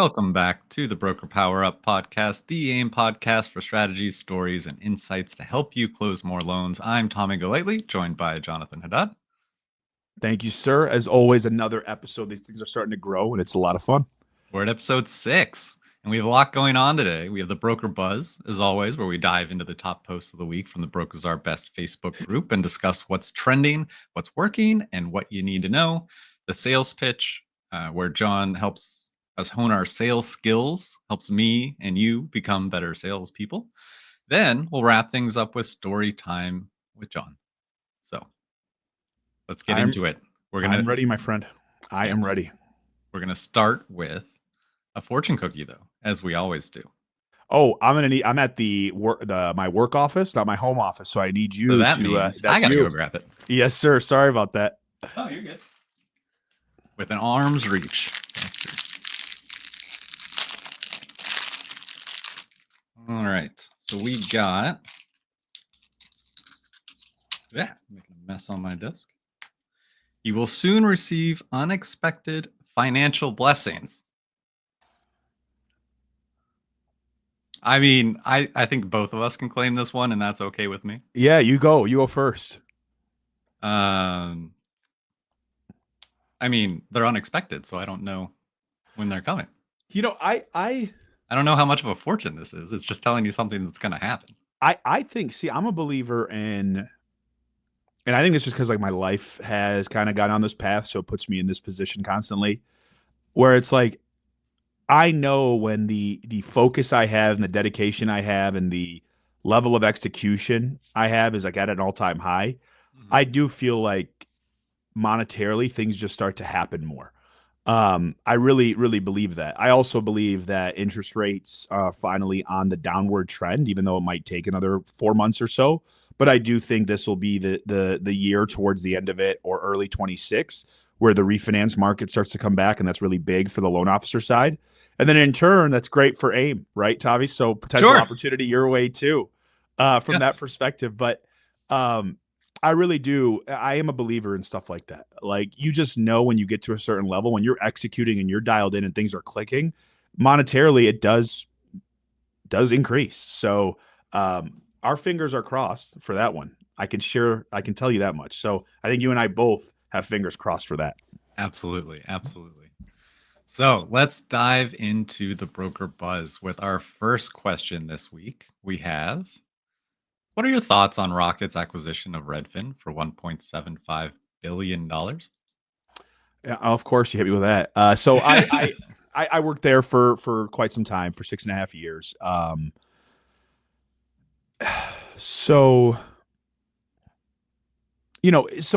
Welcome back to the Broker Power Up podcast, the AIME podcast for strategies, stories, and insights to help you close more loans. I'm Tommy Golightly, joined by Jonathon Haddad. Thank you, sir. As always, another episode. These things are starting to grow, and it's a lot of fun. We're at episode 6, and we have a lot going on today. We have the Broker Buzz, as always, where we dive into the top posts of the week from the Brokers Are Best Facebook group and discuss what's trending, what's working, and what you need to know. The sales pitch, where John helps us hone our sales skills, helps me and you become better salespeople. Then we'll wrap things up with story time with John. So let's get into it. I'm ready, my friend. I am ready. We're gonna start with a fortune cookie, though, as we always do. Oh, I'm at my work office, not my home office. So I need you So that to. means I gotta go grab it. Yes, sir. Sorry about that. Oh, you're good. With an arm's reach. Let's see. All right. So we got. Yeah, making a mess on my desk. You will soon receive unexpected financial blessings. I mean, I think both of us can claim this one, and that's okay with me. Yeah, you go. You go first. I mean, they're unexpected, so I don't know when they're coming. You know, I don't know how much of a fortune this is. It's just telling you something that's going to happen. I think. See, I'm a believer in, and I think it's just because like my life has kind of gone on this path, so it puts me in this position constantly, where it's like I know when the focus I have and the dedication I have and the level of execution I have is like at an all-time high. Mm-hmm. I do feel like monetarily things just start to happen more. I really, really believe that. I also believe that interest rates are finally on the downward trend, even though it might take another 4 months or so. But I do think this will be the year towards the end of it or early 26 where the refinance market starts to come back, and that's really big for the loan officer side. And then in turn, that's great for AIME, right, Tavi? So potential opportunity your way too, from that perspective. But I really do. I am a believer in stuff like that. Like you just know when you get to a certain level, when you're executing and you're dialed in and things are clicking, monetarily it does increase. So our fingers are crossed for that one. I can tell you that much. So I think you and I both have fingers crossed for that. Absolutely. Absolutely. So let's dive into the Broker Buzz with our first question this week. We have, what are your thoughts on Rocket's acquisition of Redfin for $1.75 billion? Yeah, of course, you hit me with that. So I worked there for quite some time, for 6.5 years. So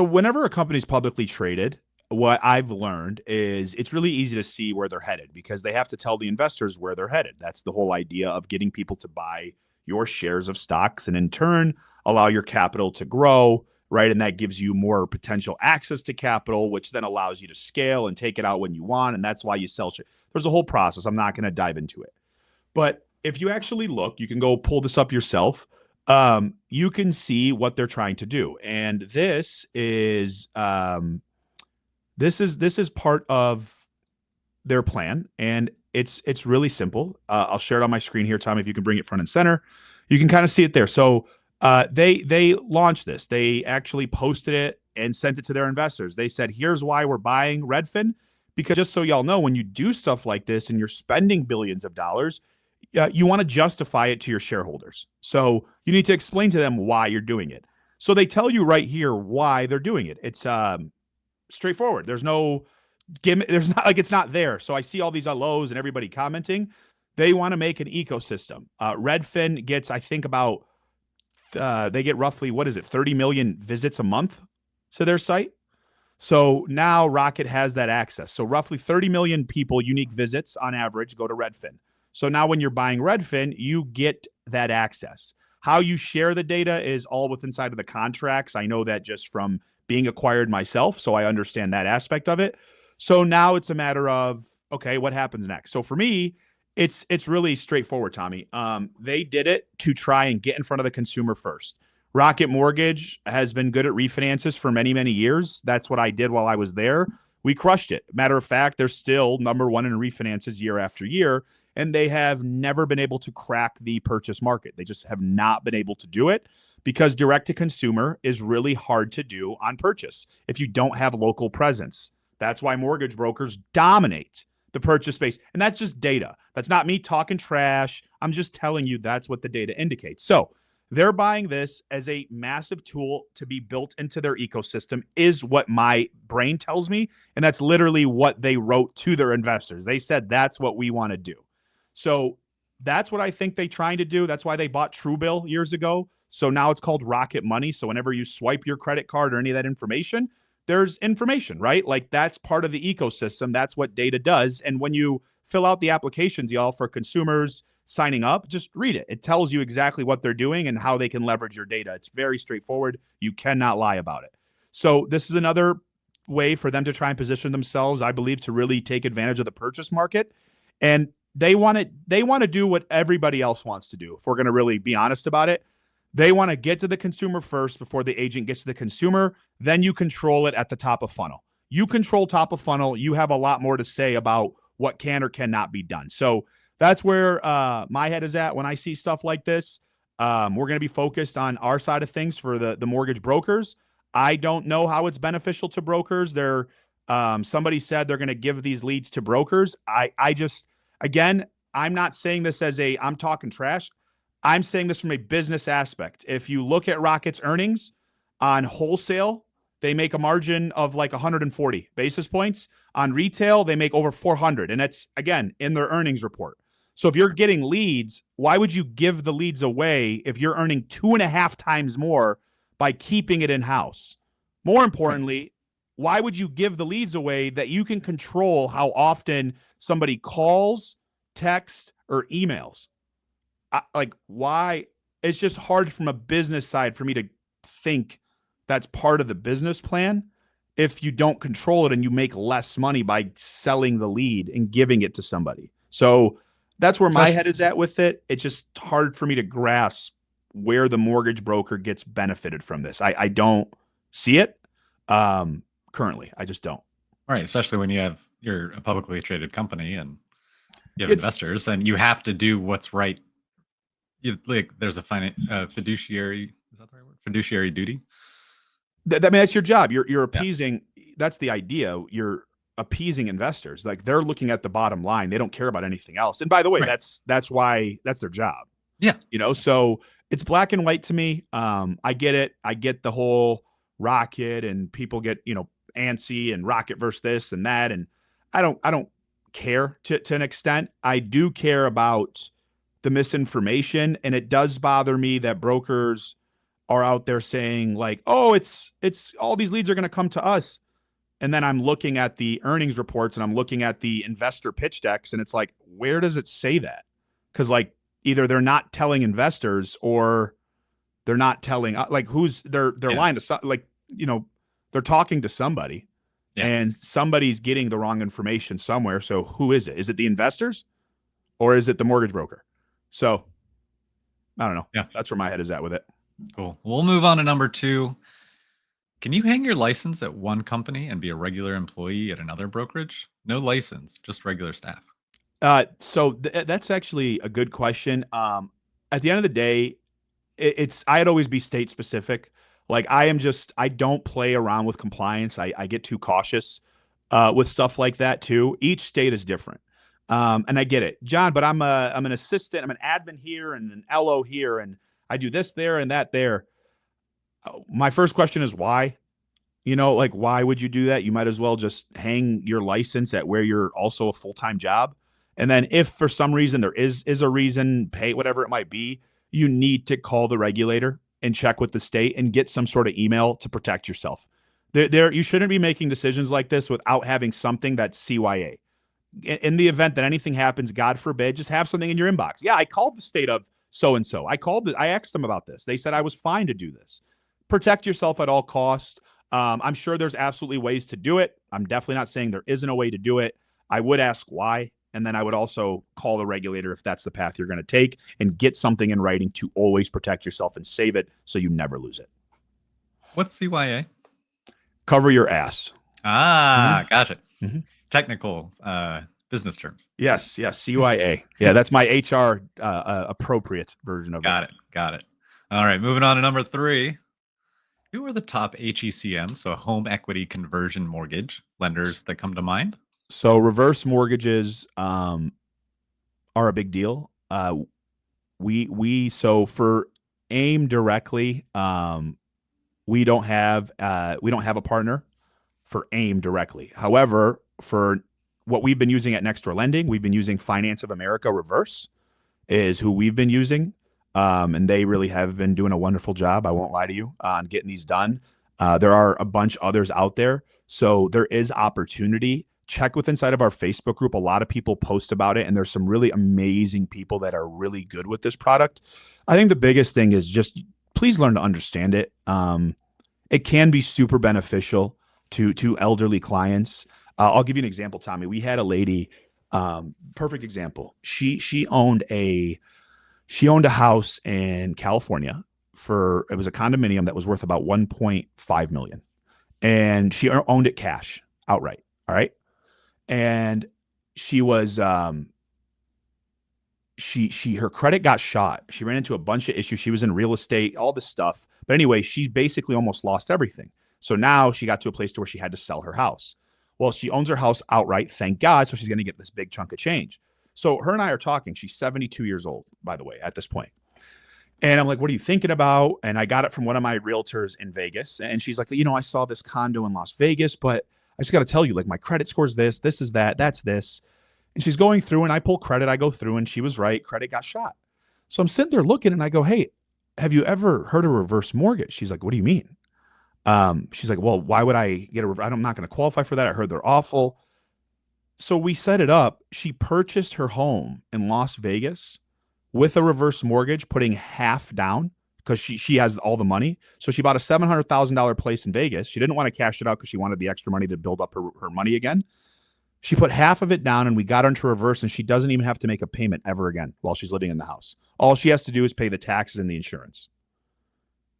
whenever a company's publicly traded, what I've learned is it's really easy to see where they're headed because they have to tell the investors where they're headed. That's the whole idea of getting people to buy your shares of stocks and in turn allow your capital to grow, right? And that gives you more potential access to capital, which then allows you to scale and take it out when you want. And that's why you sell shares. There's a whole process. I'm not going to dive into it. But if you actually look, you can go pull this up yourself. You can see what they're trying to do. And this is part of their plan, and it's really simple. I'll share it on my screen here, Tom. If you can bring it front and center, you can kind of see it there. So they launched this. They actually posted it and sent it to their investors. They said, "Here's why we're buying Redfin." Because just so y'all know, when you do stuff like this and you're spending billions of dollars, you want to justify it to your shareholders. So you need to explain to them why you're doing it. So they tell you right here why they're doing it. It's straightforward. There's no gimmick. There's not like it's not there. So I see all these lows and everybody commenting. They want to make an ecosystem. Redfin gets, I think, about they get roughly 30 million visits a month to their site. So now Rocket has that access. So roughly 30 million people, unique visits on average, go to Redfin. So now when you're buying Redfin, you get that access. How you share the data is all within inside of the contracts. I know that just from being acquired myself, so I understand that aspect of it. So now it's a matter of, okay, what happens next? So for me, it's really straightforward, Tommy. They did it to try and get in front of the consumer first. Rocket Mortgage has been good at refinances for many, many years. That's what I did while I was there. We crushed it. Matter of fact, they're still number one in refinances year after year, and they have never been able to crack the purchase market. They just have not been able to do it because direct to consumer is really hard to do on purchase if you don't have local presence. That's why mortgage brokers dominate the purchase space. And that's just data. That's not me talking trash. I'm just telling you that's what the data indicates. So they're buying this as a massive tool to be built into their ecosystem, is what my brain tells me. And that's literally what they wrote to their investors. They said, that's what we want to do. So that's what I think they're trying to do. That's why they bought Truebill years ago. So now it's called Rocket Money. So whenever you swipe your credit card or any of that information, there's information, right? Like that's part of the ecosystem. That's what data does. And when you fill out the applications, y'all, for consumers signing up, just read it. It tells you exactly what they're doing and how they can leverage your data. It's very straightforward. You cannot lie about it. So this is another way for them to try and position themselves, I believe, to really take advantage of the purchase market. And they want to do what everybody else wants to do. If we're going to really be honest about it, they want to get to the consumer first before the agent gets to the consumer. Then you control it at the top of funnel. You control top of funnel. You have a lot more to say about what can or cannot be done. So that's where my head is at when I see stuff like this. We're going to be focused on our side of things for the mortgage brokers. I don't know how it's beneficial to brokers. Somebody said they're going to give these leads to brokers. I just, again, I'm not saying this as I'm talking trash. I'm saying this from a business aspect. If you look at Rocket's earnings on wholesale, they make a margin of like 140 basis points. On retail, they make over 400. And that's, again, in their earnings report. So if you're getting leads, why would you give the leads away if you're earning 2.5 times more by keeping it in-house? More importantly, why would you give the leads away that you can control how often somebody calls, texts, or emails? Why? It's just hard from a business side for me to think that's part of the business plan if you don't control it and you make less money by selling the lead and giving it to somebody. So that's where my head is at with it. It's just hard for me to grasp where the mortgage broker gets benefited from this. I don't see it currently. I just don't. Right, especially when you're a publicly traded company and you have investors and you have to do what's right. There's a fiduciary, is that the right word? Fiduciary duty. I mean, that's your job. You're appeasing. Yeah. That's the idea. You're appeasing investors. Like they're looking at the bottom line. They don't care about anything else. And by the way, that's why that's their job. Yeah. So it's black and white to me. I get it. I get the whole Rocket and people get, antsy and Rocket versus this and that. And I don't care to an extent. I do care about the misinformation. And it does bother me that brokers are out there saying like, oh, it's all these leads are going to come to us. And then I'm looking at the earnings reports and I'm looking at the investor pitch decks. And it's like, where does it say that? Because like either they're not telling investors or they're not telling they're lying to they're talking to somebody and somebody's getting the wrong information somewhere. So who is it? Is it the investors or is it the mortgage broker? So I don't know. Yeah. That's where my head is at with it. Cool. We'll move on to number 2. Can you hang your license at one company and be a regular employee at another brokerage? No license, just regular staff. So that's actually a good question. At the end of the day, I'd always be state specific. Like I don't play around with compliance. I get too cautious with stuff like that too. Each state is different. And I get it, John, but I'm an assistant. I'm an admin here and an LO here, and I do this there and that there. My first question is why? Why would you do that? You might as well just hang your license at where you're also a full-time job. And then if for some reason there is a reason, pay whatever it might be, you need to call the regulator and check with the state and get some sort of email to protect yourself. You shouldn't be making decisions like this without having something that's CYA. In the event that anything happens, God forbid, just have something in your inbox. Yeah, I called the state of so-and-so. I asked them about this. They said I was fine to do this. Protect yourself at all costs. I'm sure there's absolutely ways to do it. I'm definitely not saying there isn't a way to do it. I would ask why. And then I would also call the regulator if that's the path you're going to take and get something in writing to always protect yourself and save it so you never lose it. What's CYA? Cover your ass. Gotcha. Mhm. Technical business terms. Yes, CYA. Yeah, that's my HR appropriate version of it. Got it. All right, moving on to number 3. Who are the top HECM, so home equity conversion mortgage lenders that come to mind? So reverse mortgages are a big deal. So for AIME directly, we don't have a partner for AIME directly. However, for what we've been using at Next Door Lending, we've been using Finance of America Reverse is who we've been using. And they really have been doing a wonderful job. I won't lie to you on getting these done. There are a bunch others out there. So there is opportunity. Check with inside of our Facebook group. A lot of people post about it, and there's some really amazing people that are really good with this product. I think the biggest thing is just please learn to understand it. It can be super beneficial to elderly clients. I'll give you an example, Tommy. We had a lady, perfect example. She owned a house in California it was a condominium that was worth about 1.5 million, and she owned it cash outright. All right, and she was her credit got shot. She ran into a bunch of issues. She was in real estate, all this stuff. But anyway, she basically almost lost everything. So now she got to a place to where she had to sell her house. Well, she owns her house outright, thank God. So she's going to get this big chunk of change. So her and I are talking. She's 72 years old, by the way, at this point. And I'm like, what are you thinking about? And I got it from one of my realtors in Vegas. And she's like, I saw this condo in Las Vegas, but I just got to tell you, like, my credit score's this is that, that's this. And she's going through, and I pull credit. I go through, and she was right. Credit got shot. So I'm sitting there looking, and I go, hey, have you ever heard of reverse mortgage? She's like, what do you mean? She's like, well, why would I get I'm not going to qualify for that. I heard they're awful. So we set it up. She purchased her home in Las Vegas with a reverse mortgage, putting half down because she has all the money. So she bought a $700,000 place in Vegas. She didn't want to cash it out because she wanted the extra money to build up her money again. She put half of it down, and we got her into reverse, and she doesn't even have to make a payment ever again while she's living in the house. All she has to do is pay the taxes and the insurance.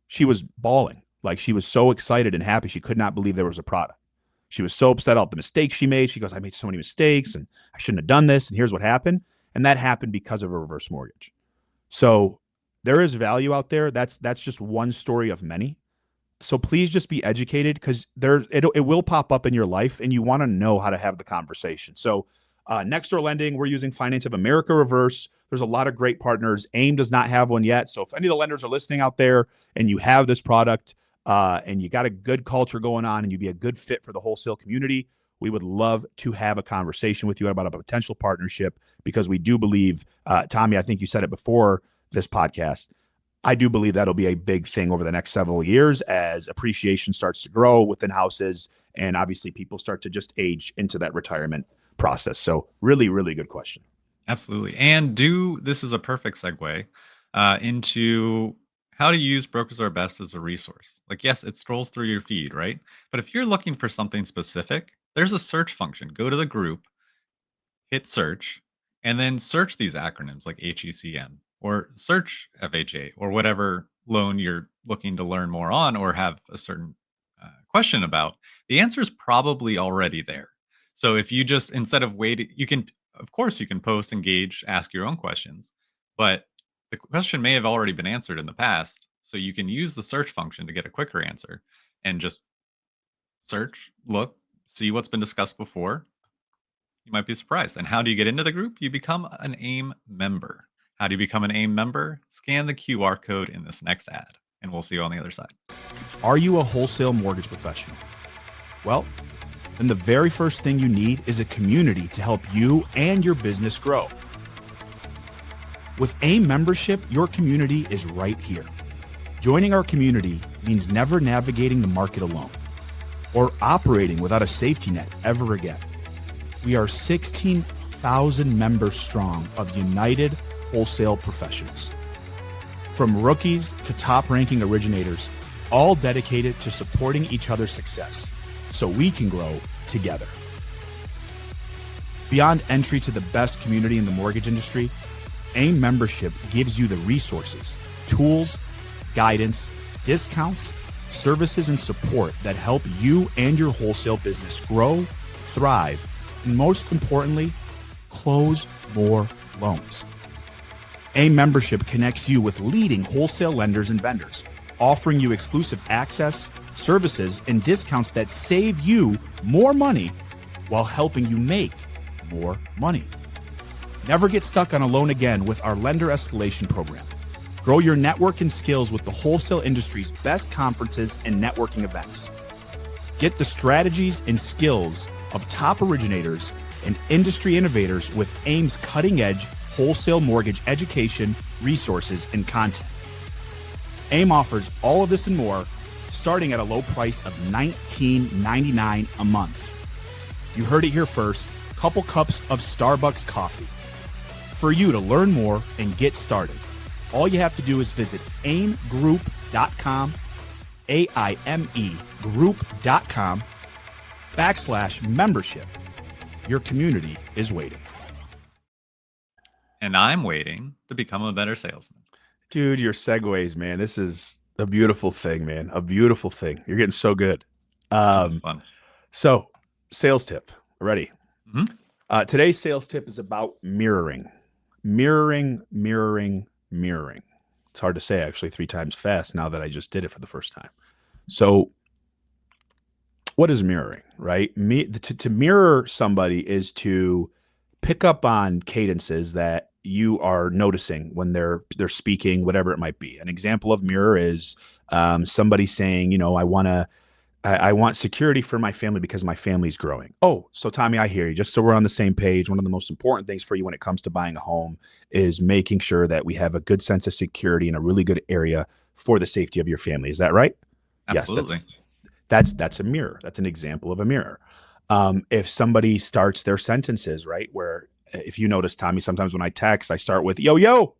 She was bawling. Like, she was so excited and happy. She could not believe there was a product. She was so upset about the mistakes she made. She goes, I made so many mistakes, and I shouldn't have done this, and here's what happened. And that happened because of a reverse mortgage. So there is value out there. That's just one story of many. So please just be educated, because it will pop up in your life, and you want to know how to have the conversation. So Next Door Lending, we're using Finance of America Reverse. There's a lot of great partners. AIME does not have one yet. So if any of the lenders are listening out there and you have this product and you got a good culture going on and you'd be a good fit for the wholesale community, we would love to have a conversation with you about a potential partnership, because we do believe, Tommy, I think you said it before this podcast, I do believe that'll be a big thing over the next several years as appreciation starts to grow within houses, and obviously people start to just age into that retirement process. So really, really good question. Absolutely. And this is a perfect segue into how to use Brokers Are Best as a resource. Like, yes, it scrolls through your feed, right? But if you're looking for something specific, there's a search function. Go to the group, hit search, and then search these acronyms like HECM or search FHA or whatever loan you're looking to learn more on or have a certain question about. The answer is probably already there. So if you just, instead of waiting, of course, you can post, engage, ask your own questions, but the question may have already been answered in the past. So you can use the search function to get a quicker answer and just search, look, see what's been discussed before. You might be surprised. And how do you get into the group? You become an AIME member. How do you become an AIME member? Scan the QR code in this next ad, and we'll see you on the other side. Are you a wholesale mortgage professional? Well, then the very first thing you need is a community to help you and your business grow. With AIME membership, your community is right here. Joining our community means never navigating the market alone or operating without a safety net ever again. We are 16,000 members strong of united wholesale professionals. From rookies to top-ranking originators, all dedicated to supporting each other's success so we can grow together. Beyond entry to the best community in the mortgage industry, AIME membership gives you the resources, tools, guidance, discounts, services, and support that help you and your wholesale business grow, thrive, and most importantly, close more loans. AIME membership connects you with leading wholesale lenders and vendors, offering you exclusive access, services, and discounts that save you more money while helping you make more money. Never get stuck on a loan again with our lender escalation program. Grow your network and skills with the wholesale industry's best conferences and networking events. Get the strategies and skills of top originators and industry innovators with AIME's cutting-edge wholesale mortgage education, resources, and content. AIME offers all of this and more, starting at a low price of $19.99 a month. You heard it here first, couple cups of Starbucks coffee. For you to learn more and get started, all you have to do is visit aimegroup.com, AIME group.com /membership. Your community is waiting. And I'm waiting to become a better salesman. Dude, your segues, man. This is a beautiful thing, man. A beautiful thing. You're getting so good. Fun. So, sales tip. Ready? Mm-hmm. Today's sales tip is about mirroring. Mirroring. It's hard to say, actually, 3 times fast now that I just did it for the first time. So, what is mirroring, right? To mirror somebody is to pick up on cadences that you are noticing when they're speaking, whatever it might be. An example of mirror is somebody saying, I want security for my family because my family's growing. Oh, so Tommy, I hear you. Just so we're on the same page, one of the most important things for you when it comes to buying a home is making sure that we have a good sense of security in a really good area for the safety of your family. Is that right? Absolutely. Yes, that's a mirror. That's an example of a mirror. If somebody starts their sentences, right, where if you notice, Tommy, sometimes when I text, I start with yo,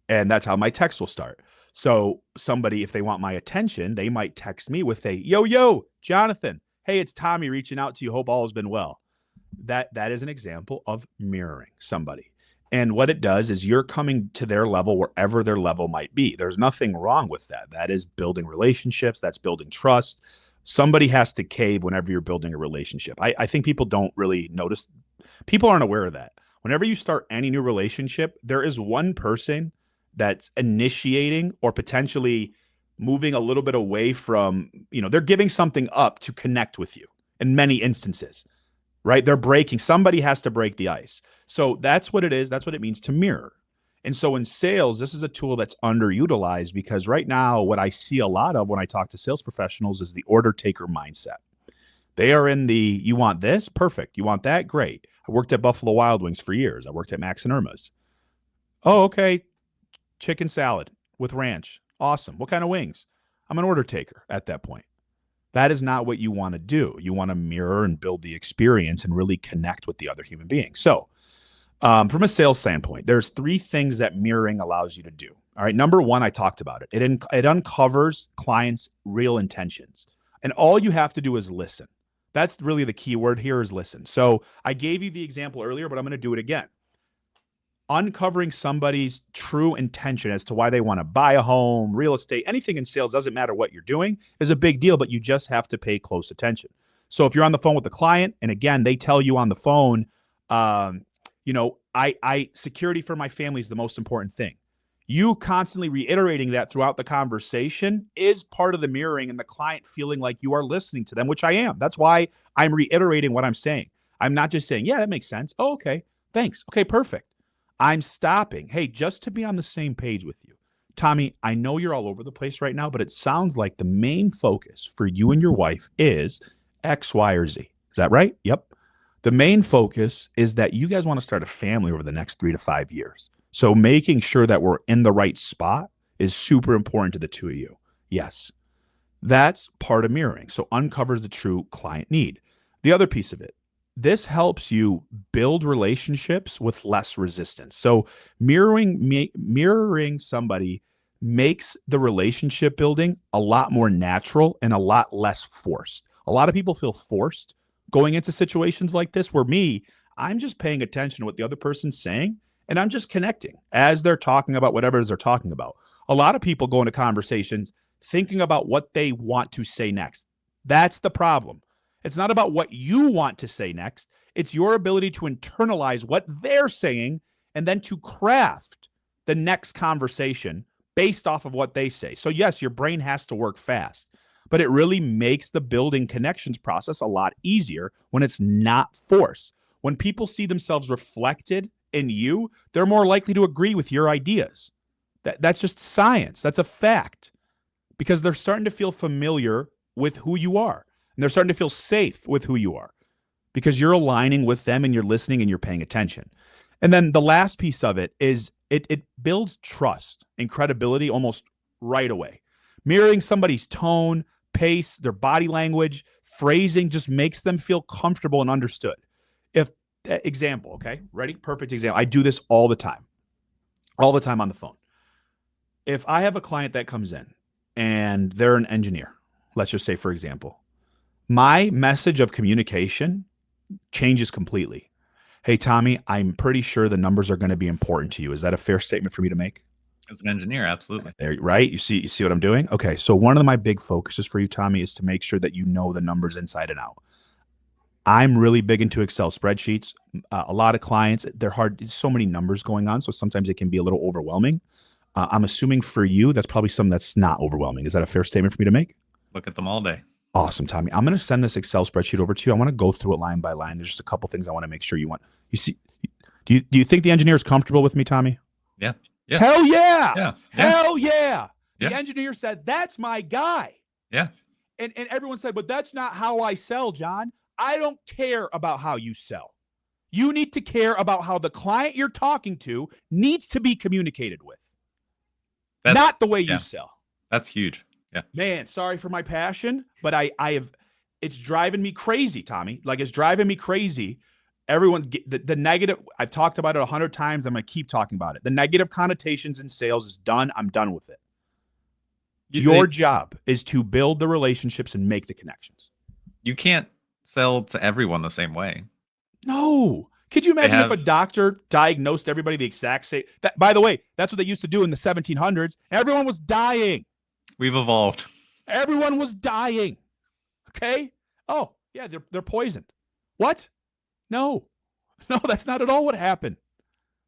and that's how my text will start. So somebody, if they want my attention, they might text me with a yo, Jonathan. Hey, it's Tommy reaching out to you. Hope all has been well. That is an example of mirroring somebody. And what it does is you're coming to their level wherever their level might be. There's nothing wrong with that. That is building relationships. That's building trust. Somebody has to cave whenever you're building a relationship. I think people don't really notice. People aren't aware of that. Whenever you start any new relationship, there is one person that's initiating or potentially moving a little bit away from, they're giving something up to connect with you in many instances, right? They're breaking. Somebody has to break the ice. So that's what it is. That's what it means to mirror. And so in sales, this is a tool that's underutilized because right now, what I see a lot of when I talk to sales professionals is the order taker mindset. They are in the, you want this? Perfect. You want that? Great. I worked at Buffalo Wild Wings for years. I worked at Max and Irma's. Oh, okay. Chicken salad with ranch. Awesome. What kind of wings? I'm an order taker at that point. That is not what you want to do. You want to mirror and build the experience and really connect with the other human being. So from a sales standpoint, there's 3 things that mirroring allows you to do. All right. Number 1, I talked about it. It uncovers clients' real intentions. And all you have to do is listen. That's really the key word here is listen. So I gave you the example earlier, but I'm going to do it again. Uncovering somebody's true intention as to why they want to buy a home, real estate, anything in sales, doesn't matter what you're doing, is a big deal, but you just have to pay close attention. So if you're on the phone with the client, and again, they tell you on the phone, security for my family is the most important thing. You constantly reiterating that throughout the conversation is part of the mirroring and the client feeling like you are listening to them, which I am. That's why I'm reiterating what I'm saying. I'm not just saying, yeah, that makes sense. Oh, okay. Thanks. Okay, perfect. I'm stopping. Hey, just to be on the same page with you. Tommy, I know you're all over the place right now, but it sounds like the main focus for you and your wife is X, Y, or Z. Is that right? Yep. The main focus is that you guys want to start a family over the next 3 to 5 years. So making sure that we're in the right spot is super important to the two of you. Yes, that's part of mirroring. So uncovers the true client need. The other piece of it, this helps you build relationships with less resistance. So mirroring somebody makes the relationship building a lot more natural and a lot less forced. A lot of people feel forced going into situations like this where I'm just paying attention to what the other person's saying and I'm just connecting as they're talking about whatever it is they're talking about. A lot of people go into conversations thinking about what they want to say next. That's the problem. It's not about what you want to say next. It's your ability to internalize what they're saying and then to craft the next conversation based off of what they say. So yes, your brain has to work fast, but it really makes the building connections process a lot easier when it's not forced. When people see themselves reflected in you, they're more likely to agree with your ideas. That's just science. That's a fact, because they're starting to feel familiar with who you are, and they're starting to feel safe with who you are because you're aligning with them and you're listening and you're paying attention. And then the last piece of it is it builds trust and credibility almost right away. Mirroring somebody's tone, pace, their body language, phrasing just makes them feel comfortable and understood. If example, okay, ready? Perfect example. I do this all the time on the phone. If I have a client that comes in and they're an engineer, let's just say, for example, my message of communication changes completely. Hey, Tommy, I'm pretty sure the numbers are going to be important to you. Is that a fair statement for me to make? As an engineer, absolutely. There, right? You see what I'm doing? Okay. So one of my big focuses for you, Tommy, is to make sure that you know the numbers inside and out. I'm really big into Excel spreadsheets. A lot of clients, they're hard. There's so many numbers going on. So sometimes it can be a little overwhelming. I'm assuming for you, that's probably something that's not overwhelming. Is that a fair statement for me to make? Look at them all day. Awesome, Tommy. I'm going to send this Excel spreadsheet over to you. I want to go through it line by line. There's just a couple things I want to make sure you see. Do you think the engineer is comfortable with me, Tommy? Yeah. Yeah. Hell yeah. Yeah. Hell yeah. Yeah. The engineer said, that's my guy. Yeah. And everyone said, but that's not how I sell, John. I don't care about how you sell. You need to care about how the client you're talking to needs to be communicated with. Not the way you sell. That's huge. Yeah. Man, sorry for my passion, but I have, it's driving me crazy, Tommy. Like, it's driving me crazy. Everyone, the negative, I've talked about it 100 times. I'm going to keep talking about it. The negative connotations in sales is done. I'm done with it. Your job is to build the relationships and make the connections. You can't sell to everyone the same way. No. Could you imagine if a doctor diagnosed everybody the exact same? By the way, that's what they used to do in the 1700s. Everyone was dying. We've evolved. Everyone was dying. Okay? Oh, yeah, they're poisoned. What? No, that's not at all what happened.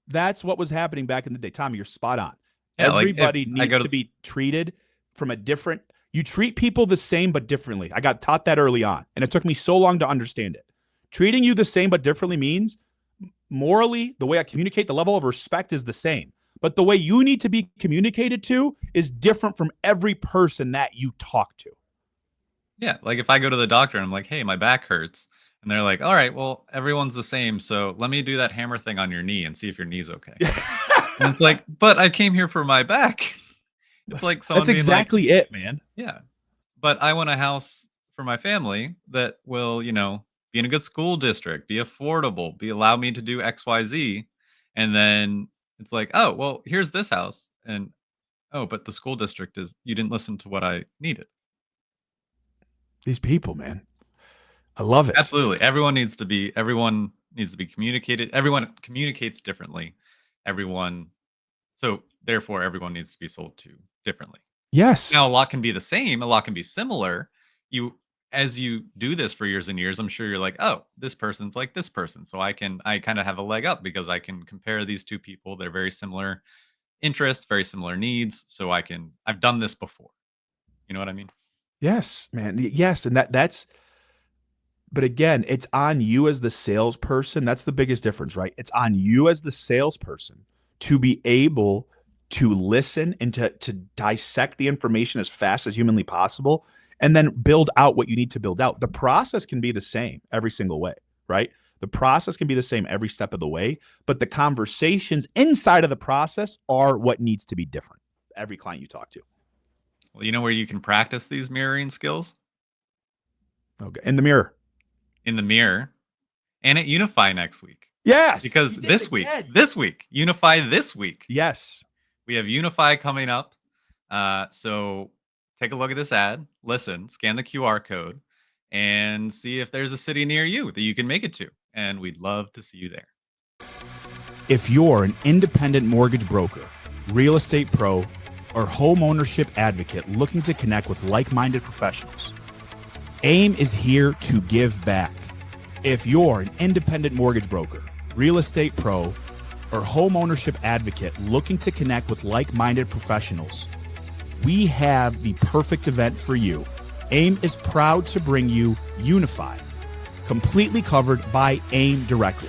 That's what was happening back in the day. Tommy, you're spot on. Yeah, everybody needs to be treated from a different. You treat people the same but differently. I got taught that early on, and it took me so long to understand it. Treating you the same but differently means morally, the way I communicate, the level of respect is the same. But the way you need to be communicated to is different from every person that you talk to. Yeah, like if I go to the doctor and I'm like, hey, my back hurts. And they're like, all right, well, everyone's the same. So let me do that hammer thing on your knee and see if your knee's okay. And it's like, but I came here for my back. It's like someone That's exactly like, it, man. Yeah. But I want a house for my family that will, be in a good school district, be affordable, allow me to do XYZ. And then it's like, oh, well, here's this house. And oh, but the school district you didn't listen to what I needed. These people, man. I love it. Absolutely. Everyone needs to be communicated. Everyone communicates differently. So therefore everyone needs to be sold to differently. Yes. Now a lot can be the same, a lot can be similar. As you do this for years and years, I'm sure you're like, oh, this person's like this person. So I kind of have a leg up because I can compare these two people. They're very similar interests, very similar needs. So I've done this before. You know what I mean? Yes, man. Yes. And but again, it's on you as the salesperson. That's the biggest difference, right? It's on you as the salesperson to be able to listen and to dissect the information as fast as humanly possible, and then build out what you need to build out. The process can be the same every single way, right? The process can be the same every step of the way, but the conversations inside of the process are what needs to be different. Every client you talk to. Well, you know where you can practice these mirroring skills? Okay. In the mirror. And at Unify next week. Yes. Because this week, Unify this week. Yes. We have Unify coming up. So take a look at this ad, listen, scan the QR code, and see if there's a city near you that you can make it to. And we'd love to see you there. If you're an independent mortgage broker, real estate pro, or home ownership advocate looking to connect with like-minded professionals, AIME is here to give back. If you're an independent mortgage broker, real estate pro, or home ownership advocate looking to connect with like-minded professionals, we have the perfect event for you. AIME is proud to bring you Unify, completely covered by AIME directly.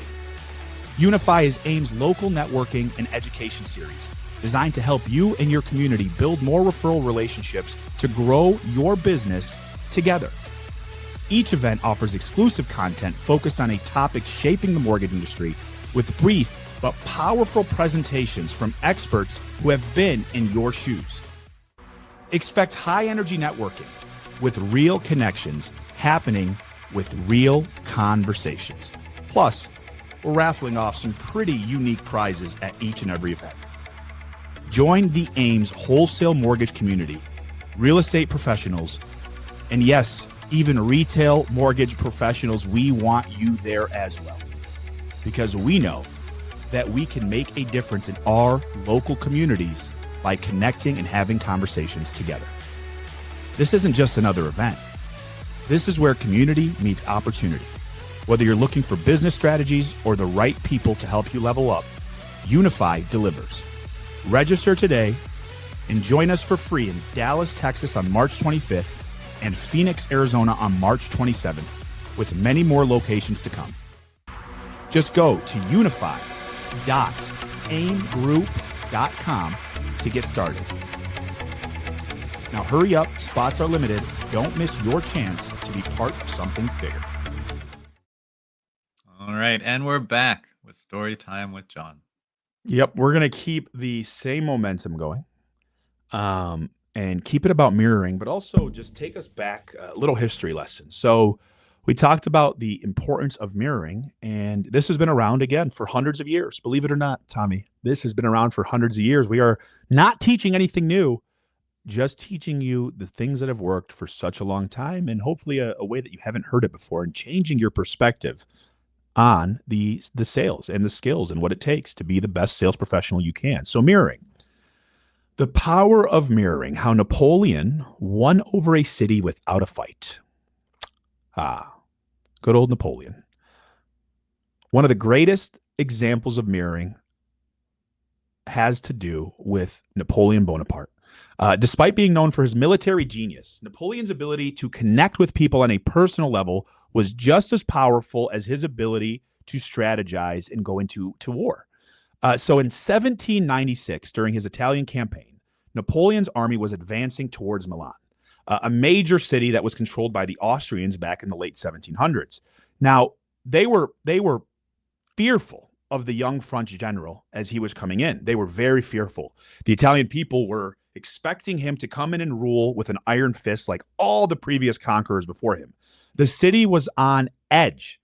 Unify is AIME's local networking and education series designed to help you and your community build more referral relationships to grow your business together. Each event offers exclusive content focused on a topic shaping the mortgage industry with brief but powerful presentations from experts who have been in your shoes. Expect high-energy networking with real connections happening with real conversations. Plus, we're raffling off some pretty unique prizes at each and every event. Join the AIME's wholesale mortgage community, real estate professionals, and yes, even retail mortgage professionals. We want you there as well, because we know that we can make a difference in our local communities by connecting and having conversations together. This isn't just another event. This is where community meets opportunity. Whether you're looking for business strategies or the right people to help you level up, Unify delivers. Register today and join us for free in Dallas, Texas on March 25th and Phoenix, Arizona on March 27th, with many more locations to come. Just go to unify.aimgroup.com to get started. Now hurry up, spots are limited. Don't miss your chance to be part of something bigger. All right, and we're back with Story Time with John. Yep, we're going to keep the same momentum going and keep it about mirroring, but also just take us back a little history lesson. So we talked about the importance of mirroring, and this has been around again for hundreds of years. Believe it or not, Tommy, this has been around for hundreds of years. We are not teaching anything new, just teaching you the things that have worked for such a long time, and hopefully a way that you haven't heard it before, and changing your perspective on the sales and the skills and what it takes to be the best sales professional you can. So mirroring. The power of mirroring, how Napoleon won over a city without a fight. Good old Napoleon. One of the greatest examples of mirroring has to do with Napoleon Bonaparte. Despite being known for his military genius, Napoleon's ability to connect with people on a personal level was just as powerful as his ability to strategize and go into war. So in 1796, during his Italian campaign, Napoleon's army was advancing towards Milan, a major city that was controlled by the Austrians back in the late 1700s. Now, they were fearful of the young French general as he was coming in. They were very fearful. The Italian people were expecting him to come in and rule with an iron fist like all the previous conquerors before him. The city was on edge,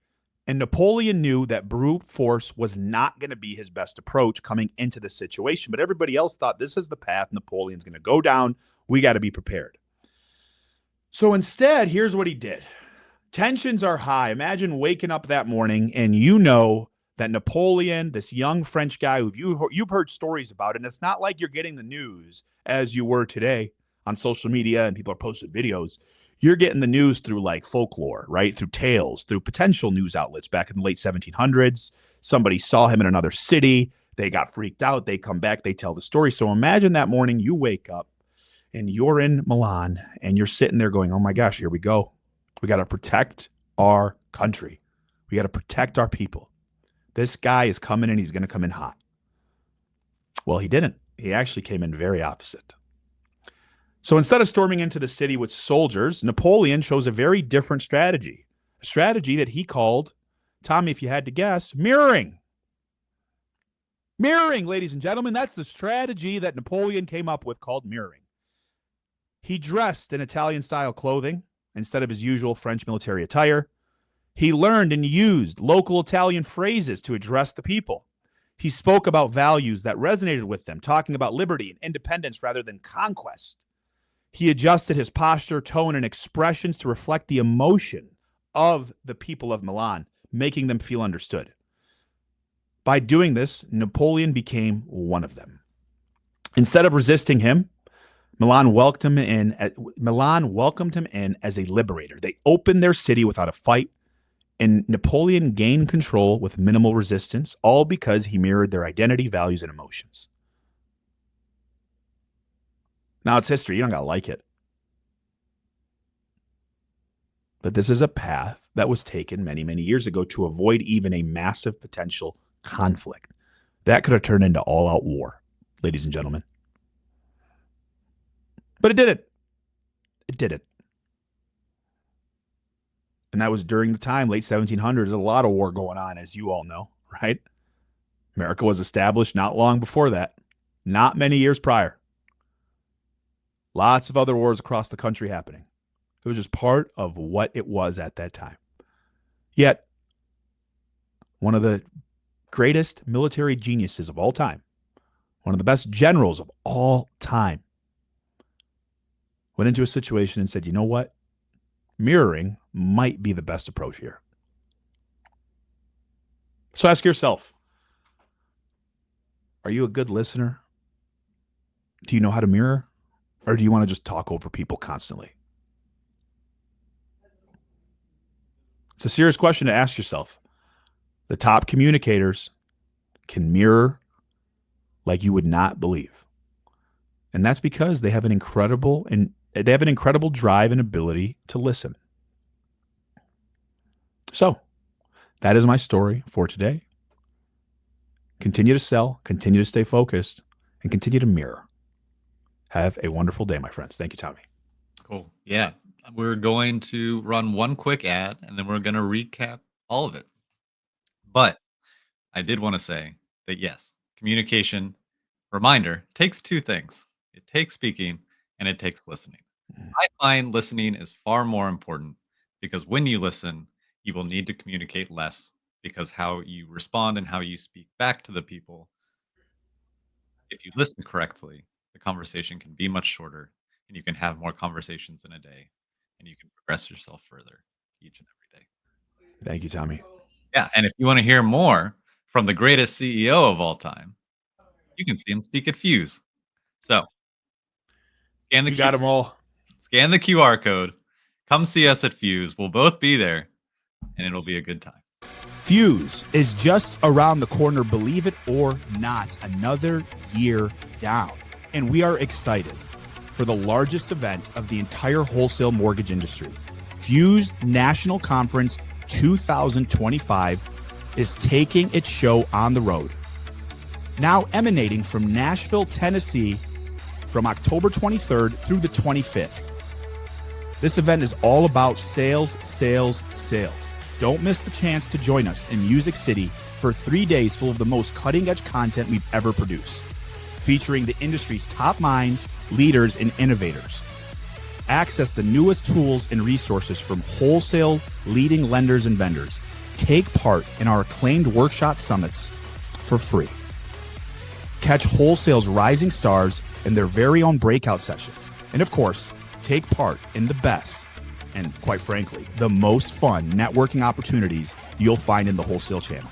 and Napoleon knew that brute force was not going to be his best approach coming into the situation, but everybody else thought this is the path Napoleon's going to go down. We got to be prepared. So instead, here's what he did. Tensions are high. Imagine waking up that morning and you know that Napoleon, this young French guy who you've heard stories about, and it's not like you're getting the news as you were today on social media and people are posting videos. You're getting the news through like folklore, right? Through tales, through potential news outlets back in the late 1700s. Somebody saw him in another city. They got freaked out. They come back. They tell the story. So imagine that morning you wake up and you're in Milan and you're sitting there going, oh my gosh, here we go. We got to protect our country. We got to protect our people. This guy is coming and he's going to come in hot. Well, he didn't. He actually came in very opposite. So instead of storming into the city with soldiers, Napoleon chose a very different strategy, a strategy that he called, Tommy, if you had to guess, mirroring. Mirroring, ladies and gentlemen, that's the strategy that Napoleon came up with called mirroring. He dressed in Italian-style clothing instead of his usual French military attire. He learned and used local Italian phrases to address the people. He spoke about values that resonated with them, talking about liberty and independence rather than conquest. He adjusted his posture, tone, and expressions to reflect the emotion of the people of Milan, making them feel understood. By doing this, Napoleon became one of them. Instead of resisting him, Milan welcomed him in as a liberator. They opened their city without a fight, and Napoleon gained control with minimal resistance, all because he mirrored their identity, values, and emotions. Now it's history. You don't got to like it. But this is a path that was taken many, many years ago to avoid even a massive potential conflict. That could have turned into all out war, ladies and gentlemen. But it didn't. It didn't. And that was during the time, late 1700s, a lot of war going on, as you all know, right? America was established not long before that, not many years prior. Lots of other wars across the country happening. It was just part of what it was at that time. Yet, one of the greatest military geniuses of all time, one of the best generals of all time, went into a situation and said, you know what? Mirroring might be the best approach here. So ask yourself, are you a good listener? Do you know how to mirror? Or do you want to just talk over people constantly? It's a serious question to ask yourself. The top communicators can mirror like you would not believe. And that's because they have an incredible drive and ability to listen. So, that is my story for today. Continue to sell, continue to stay focused, and continue to mirror. Have a wonderful day, my friends. Thank you, Tommy. Cool. Yeah. We're going to run one quick ad and then we're going to recap all of it. But I did want to say that yes, communication, reminder, takes two things. It takes speaking and it takes listening. I find listening is far more important because when you listen, you will need to communicate less because how you respond and how you speak back to the people, if you listen correctly, the conversation can be much shorter and you can have more conversations in a day and you can progress yourself further each and every day. Thank you, Tommy. Yeah. And if you want to hear more from the greatest CEO of all time, you can see him speak at Fuse. So scan the You got them all. Scan the QR code. Come see us at Fuse. We'll both be there, and it'll be a good time. Fuse is just around the corner, believe it or not, another year down. And we are excited for the largest event of the entire wholesale mortgage industry. Fuse National Conference 2025 is taking its show on the road. Now emanating from Nashville, Tennessee, from October 23rd through the 25th. This event is all about sales, sales, sales. Don't miss the chance to join us in Music City for 3 days full of the most cutting-edge content we've ever produced, featuring the industry's top minds, leaders, and innovators. Access the newest tools and resources from wholesale leading lenders and vendors. Take part in our acclaimed workshop summits for free. Catch wholesale's rising stars in their very own breakout sessions. And of course, take part in the best and, quite frankly, the most fun networking opportunities you'll find in the wholesale channel.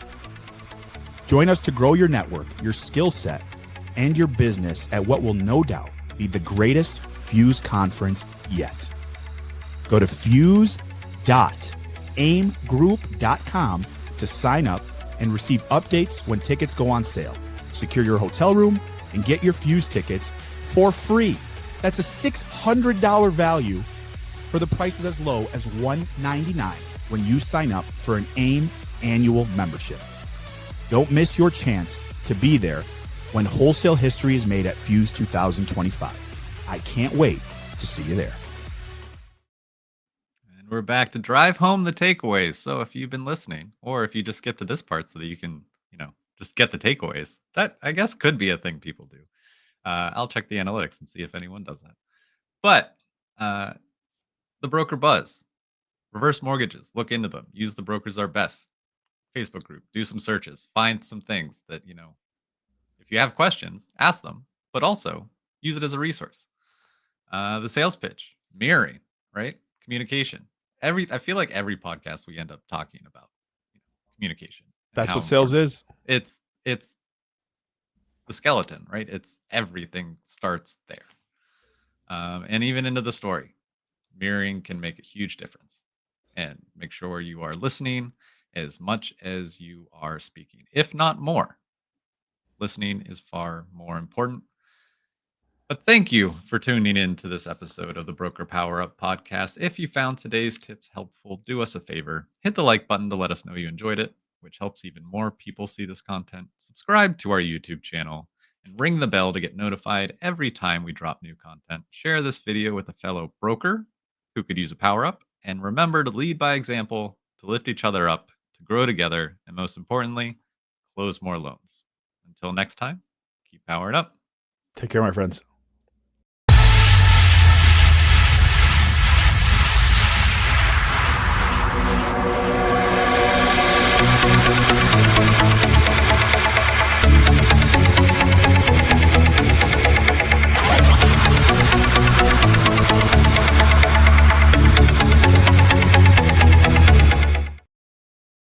Join us to grow your network, your skill set, and your business at what will no doubt be the greatest Fuse conference yet. Go to fuse.aimgroup.com to sign up and receive updates when tickets go on sale. Secure your hotel room and get your Fuse tickets for free. That's a $600 value for the prices as low as $199 when you sign up for an AIME annual membership. Don't miss your chance to be there when wholesale history is made at Fuse 2025. I can't wait to see you there. And we're back to drive home the takeaways. So if you've been listening, or if you just skip to this part so that you can, just get the takeaways, that I guess could be a thing people do. I'll check the analytics and see if anyone does that. But the broker buzz, reverse mortgages, look into them. Use the brokers are best Facebook group. Do some searches. Find some things that if you have questions, ask them, but also use it as a resource. The sales pitch, mirroring, right? Communication. I feel like every podcast we end up talking about communication. That's what sales is. It's the skeleton, right? It's everything starts there. and even into the story. Mirroring can make a huge difference. And make sure you are listening as much as you are speaking, if not more. Listening is far more important. But thank you for tuning in to this episode of the Broker Power Up podcast. If you found today's tips helpful, do us a favor. Hit the like button to let us know you enjoyed it, which helps even more people see this content. Subscribe to our YouTube channel and ring the bell to get notified every time we drop new content. Share this video with a fellow broker who could use a power up. And remember to lead by example, to lift each other up, to grow together, and most importantly, close more loans. Until next time, keep powering up. Take care, my friends.